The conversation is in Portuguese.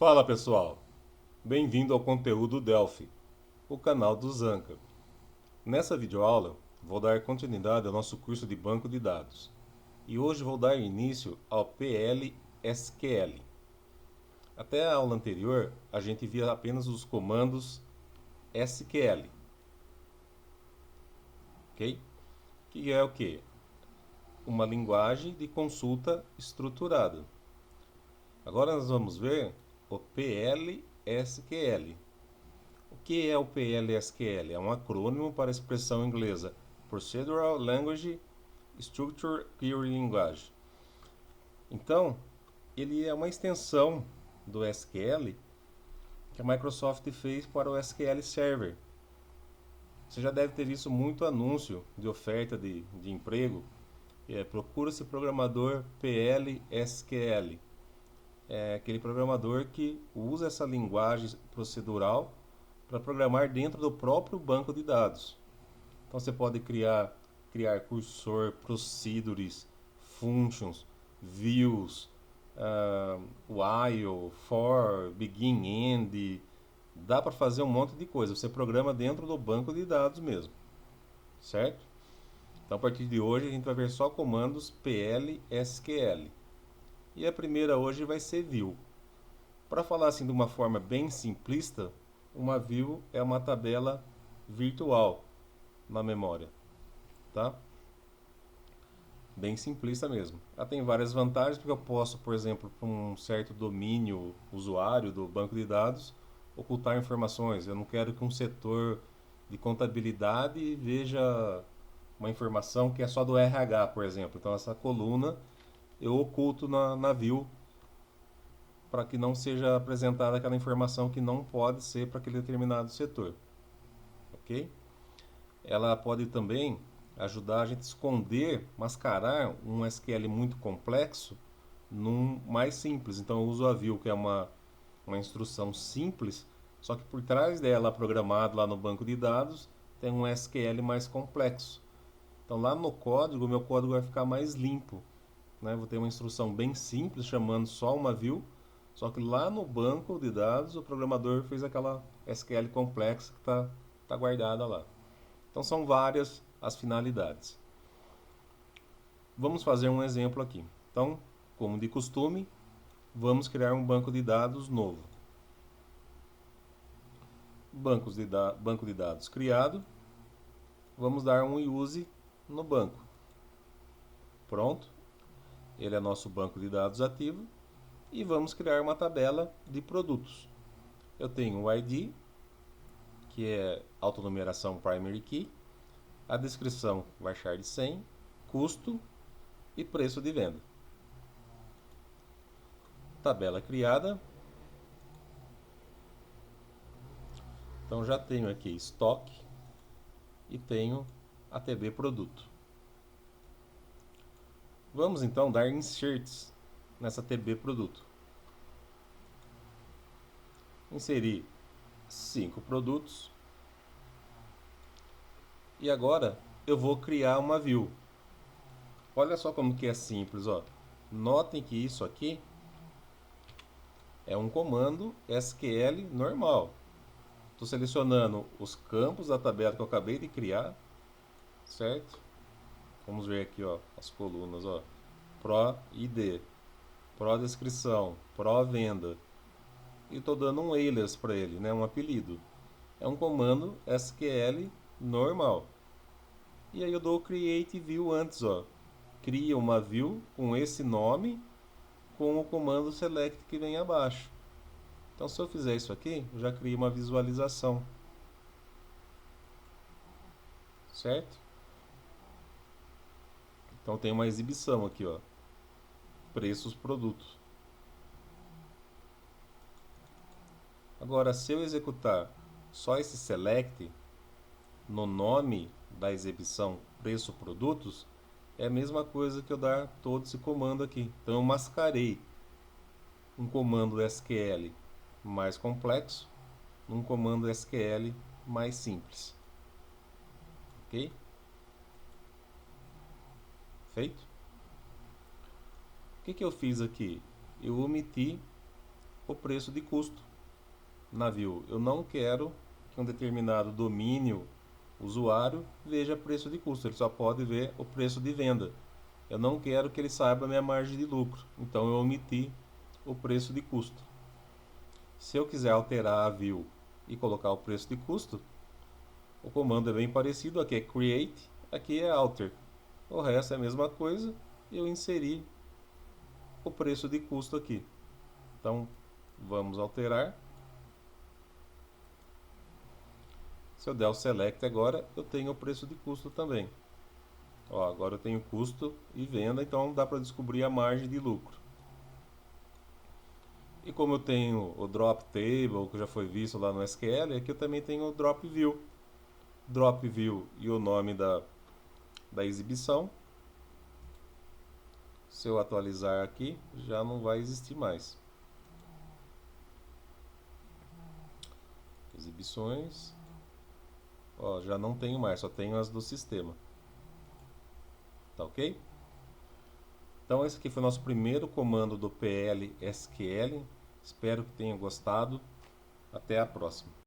Fala pessoal, bem-vindo ao conteúdo Delphi, o canal do Zanca. Nessa videoaula, vou dar continuidade ao nosso curso de banco de dados e hoje vou dar início ao PL/SQL. Até a aula anterior, a gente via apenas os comandos SQL, ok? Que é o que? Uma linguagem de consulta estruturada. Agora nós vamos ver o PL/SQL. O que é o PL/SQL? É um acrônimo para a expressão inglesa Procedural Language Structure Query Language. Então, ele é uma extensão do SQL que a Microsoft fez para o SQL Server. Você já deve ter visto muito anúncio de oferta de emprego. Procura-se programador PL/SQL. É aquele programador que usa essa linguagem procedural para programar dentro do próprio banco de dados. Então você pode criar cursor, procedures, functions, views, while, for, begin, end. Dá para fazer um monte de coisa. Você programa dentro do banco de dados mesmo, certo? Então a partir de hoje a gente vai ver só comandos PL/SQL. E a primeira hoje vai ser view. Para falar assim de uma forma bem simplista, uma view é uma tabela virtual na memória, tá? Bem simplista mesmo. Ela tem várias vantagens porque eu posso, por exemplo, para um certo domínio usuário do banco de dados, ocultar informações. Eu não quero que um setor de contabilidade veja uma informação que é só do RH, por exemplo. Então essa coluna eu oculto na view para que não seja apresentada aquela informação que não pode ser para aquele determinado setor, ok? Ela pode também ajudar a gente a esconder, mascarar um SQL muito complexo num mais simples. Então eu uso a view, que é uma instrução simples, só que por trás dela, programado lá no banco de dados, tem um SQL mais complexo. Então lá no código, o meu código vai ficar mais limpo, né? Vou ter uma instrução bem simples, chamando só uma view, só que lá no banco de dados, o programador fez aquela SQL complexa que tá guardada lá. Então são várias as finalidades. Vamos fazer um exemplo aqui. Então, como de costume, vamos criar um banco de dados novo. Banco de dados criado. Vamos dar um use no banco. Pronto. Ele é nosso banco de dados ativo. E vamos criar uma tabela de produtos. Eu tenho o ID, que é autonumeração primary key. A descrição varchar de 100, custo e preço de venda. Tabela criada. Então já tenho aqui estoque e tenho ATB produto. Vamos então dar inserts nessa TB produto. Inserir 5 produtos. E agora eu vou criar uma view. Olha só como que é simples, ó. Notem que isso aqui é um comando SQL normal. Estou selecionando os campos da tabela que eu acabei de criar, certo? Vamos ver aqui, ó, as colunas, ó. Pro ID, Pro descrição, Pro venda. E estou dando um alias para ele, né, um apelido. É um comando SQL normal. E aí eu dou create view antes, ó. Cria uma view com esse nome com o comando select que vem abaixo. Então se eu fizer isso aqui, eu já crio uma visualização. Certo? Então tem uma exibição aqui, ó. Preços produtos. Agora, se eu executar só esse select no nome da exibição preço produtos, é a mesma coisa que eu dar todo esse comando aqui. Então eu mascarei um comando SQL mais complexo num comando SQL mais simples. Ok? Feito? O que eu fiz aqui? Eu omiti o preço de custo na view. Eu não quero que um determinado domínio usuário veja preço de custo, ele só pode ver o preço de venda. Eu não quero que ele saiba a minha margem de lucro, então eu omiti o preço de custo. Se eu quiser alterar a view e colocar o preço de custo, o comando é bem parecido, aqui é create, aqui é alter. O resto é a mesma coisa, eu inseri o preço de custo aqui. Então vamos alterar. Se eu der o select agora, eu tenho o preço de custo também. Ó, agora eu tenho custo e venda, então dá para descobrir a margem de lucro. E como eu tenho o drop table, que já foi visto lá no SQL, aqui eu também tenho o drop view. Drop view e o nome da exibição. Se eu atualizar aqui, já não vai existir mais. Exibições. Ó, já não tenho mais, só tenho as do sistema. Tá ok? Então esse aqui foi o nosso primeiro comando do PL SQL. Espero que tenham gostado. Até a próxima.